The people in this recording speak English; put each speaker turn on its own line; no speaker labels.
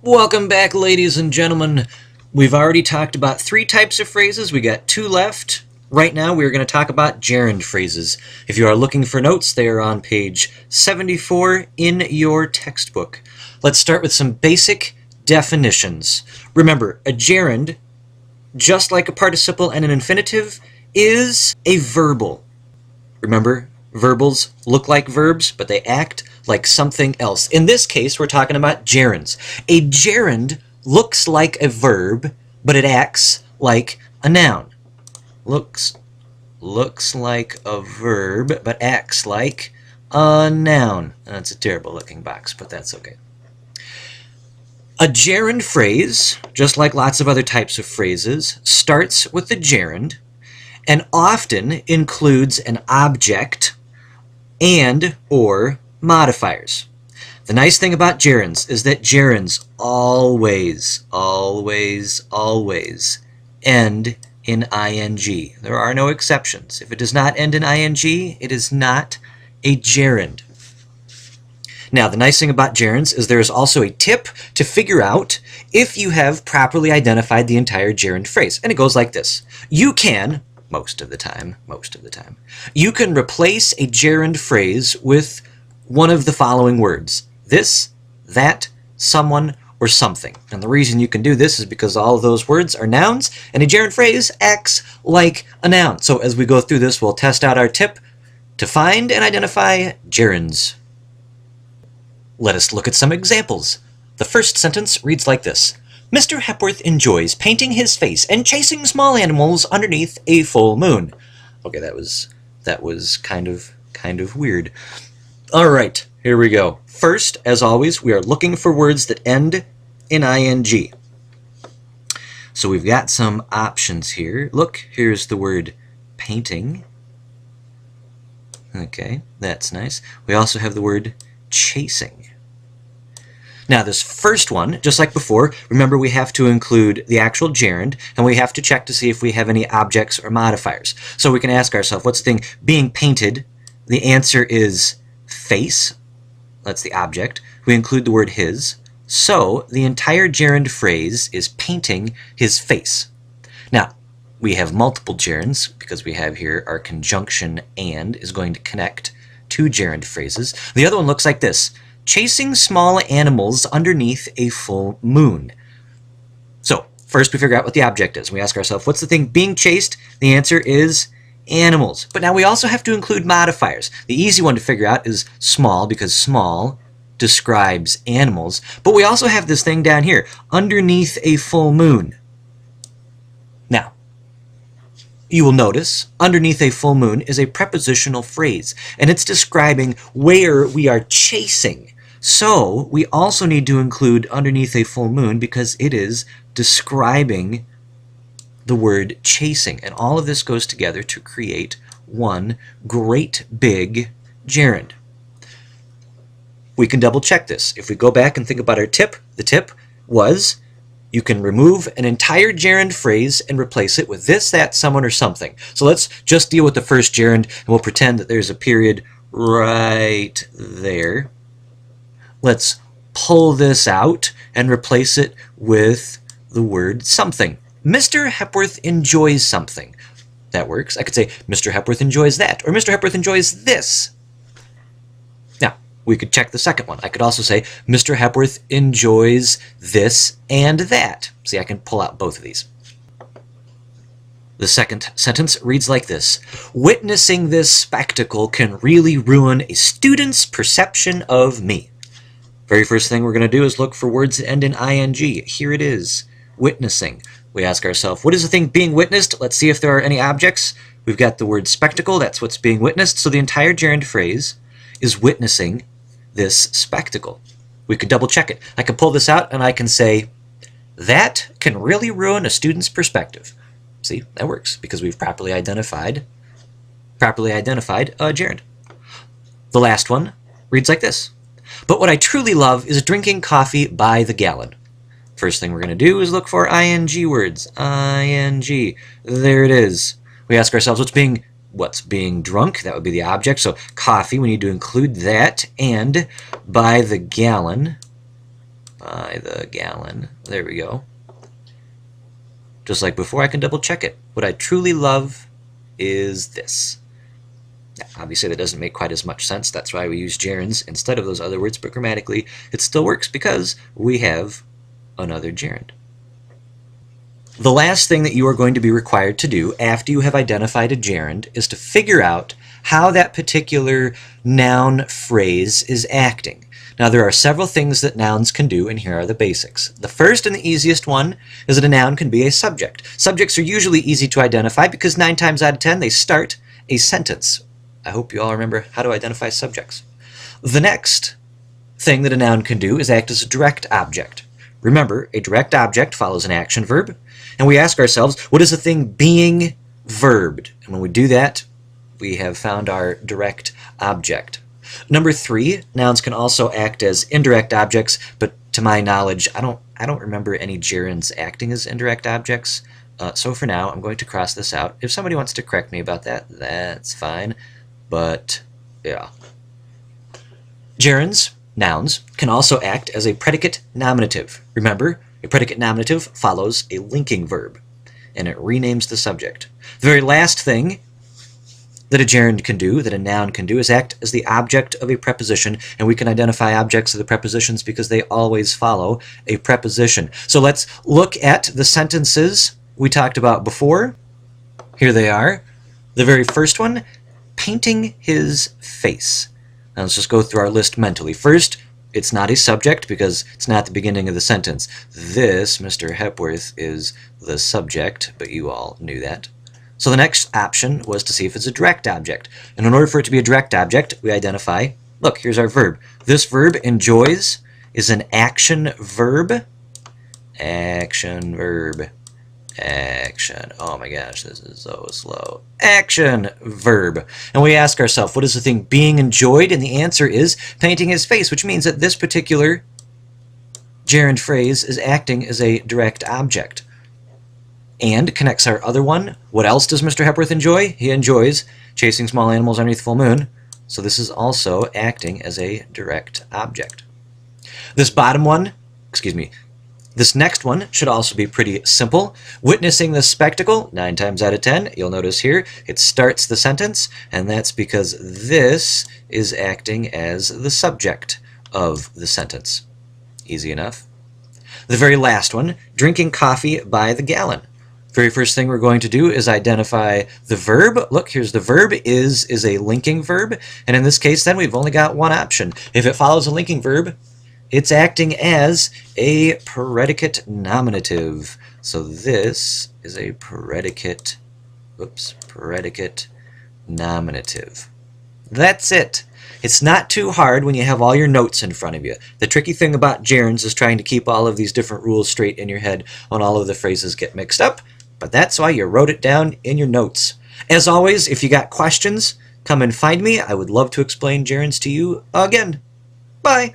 Welcome back, ladies and gentlemen. We've already talked about 3 types of phrases. We got 2 left. Right now, we're going to talk about gerund phrases. If you are looking for notes, they are on page 74 in your textbook. Let's start with some basic definitions. Remember, a gerund, just like a participle and an infinitive, is a verbal. Remember, verbals look like verbs, but they act like something else. In this case, we're talking about gerunds. A gerund looks like a verb, but it acts like a noun. Looks like a verb, but acts like a noun. That's a terrible looking box, but that's okay. A gerund phrase, just like lots of other types of phrases, starts with the gerund and often includes an object and or modifiers. The nice thing about gerunds is that gerunds always end in ing. There are no exceptions. If it does not end in ing, it is not a gerund. Now, the nice thing about gerunds is there is also a tip to figure out if you have properly identified the entire gerund phrase. And it goes like this. You can, most of the time, you can replace a gerund phrase with one of the following words. This, that, someone, or something. And the reason you can do this is because all of those words are nouns, and a gerund phrase acts like a noun. So as we go through this, we'll test out our tip to find and identify gerunds. Let us look at some examples. The first sentence reads like this. Mr. Hepworth enjoys painting his face and chasing small animals underneath a full moon. Okay, that was kind of weird. All right, here we go. First, as always, we are looking for words that end in ing. So we've got some options here. Look, here's the word painting. Okay, that's nice. We also have the word chasing. Now this first one, just like before, remember we have to include the actual gerund, and we have to check to see if we have any objects or modifiers. So we can ask ourselves, what's the thing being painted? The answer is face. That's the object. We include the word his. So the entire gerund phrase is painting his face. Now, we have multiple gerunds because we have here our conjunction and is going to connect two gerund phrases. The other one looks like this. Chasing small animals underneath a full moon. So, first we figure out what the object is. We ask ourselves, what's the thing being chased? The answer is animals. But now we also have to include modifiers. The easy one to figure out is small, because small describes animals. But we also have this thing down here, underneath a full moon. Now, you will notice underneath a full moon is a prepositional phrase, and it's describing where we are chasing. So we also need to include underneath a full moon because it is describing the word chasing. And all of this goes together to create one great big gerund. We can double check this. If we go back and think about our tip, the tip was you can remove an entire gerund phrase and replace it with this, that, someone, or something. So let's just deal with the first gerund, and we'll pretend that there's a period right there. Let's pull this out and replace it with the word something. Mr. Hepworth enjoys something. That works. I could say Mr. Hepworth enjoys that, or Mr. Hepworth enjoys this. Now, we could check the second one. I could also say Mr. Hepworth enjoys this and that. See, I can pull out both of these. The second sentence reads like this. Witnessing this spectacle can really ruin a student's perception of me. Very first thing we're going to do is look for words that end in ing. Here it is, witnessing. We ask ourselves, what is the thing being witnessed? Let's see if there are any objects. We've got the word spectacle, that's what's being witnessed. So the entire gerund phrase is witnessing this spectacle. We could double check it. I can pull this out and I can say, that can really ruin a student's perspective. See, that works because we've properly identified a gerund. The last one reads like this. But what I truly love is drinking coffee by the gallon. First thing we're going to do is look for ing words. Ing. There it is. We ask ourselves, what's being drunk? That would be the object. So coffee, we need to include that. And by the gallon, by the gallon. There we go. Just like before, I can double check it. What I truly love is this. Now, obviously, that doesn't make quite as much sense. That's why we use gerunds instead of those other words, but grammatically, it still works because we have another gerund. The last thing that you are going to be required to do after you have identified a gerund is to figure out how that particular noun phrase is acting. Now, there are several things that nouns can do, and here are the basics. The first and the easiest one is that a noun can be a subject. Subjects are usually easy to identify because 9 times out of 10 they start a sentence. I hope you all remember how to identify subjects. The next thing that a noun can do is act as a direct object. Remember, a direct object follows an action verb, and we ask ourselves, what is a thing being verbed? And when we do that, we have found our direct object. Number 3, nouns can also act as indirect objects, but to my knowledge, I don't remember any gerunds acting as indirect objects. So for now, I'm going to cross this out. If somebody wants to correct me about that, that's fine. But yeah. Gerunds, nouns, can also act as a predicate nominative. Remember, a predicate nominative follows a linking verb, and it renames the subject. The very last thing that a gerund can do, that a noun can do, is act as the object of a preposition, and we can identify objects of the prepositions because they always follow a preposition. So let's look at the sentences we talked about before. Here they are. The very first one, painting his face. Now let's just go through our list mentally. First, it's not a subject because it's not the beginning of the sentence. This, Mr. Hepworth, is the subject, but you all knew that. So the next option was to see if it's a direct object. And in order for it to be a direct object, we identify, look, here's our verb. This verb, enjoys, is an action verb. Action verb. Action. Oh my gosh, this is so slow. Action verb. And we ask ourselves, what is the thing being enjoyed? And the answer is painting his face, which means that this particular gerund phrase is acting as a direct object. And connects our other one. What else does Mr. Hepworth enjoy? He enjoys chasing small animals underneath the full moon. So this is also acting as a direct object. This bottom one, this next one should also be pretty simple. Witnessing the spectacle, 9 times out of 10, you'll notice here, it starts the sentence, and that's because this is acting as the subject of the sentence. Easy enough. The very last one, drinking coffee by the gallon. Very first thing we're going to do is identify the verb. Look, here's the verb, is a linking verb, and in this case then we've only got one option. If it follows a linking verb, it's acting as a predicate nominative. So this is a predicate nominative. That's it. It's not too hard when you have all your notes in front of you. The tricky thing about gerunds is trying to keep all of these different rules straight in your head when all of the phrases get mixed up, but that's why you wrote it down in your notes. As always, if you got questions, come and find me. I would love to explain gerunds to you again. Bye!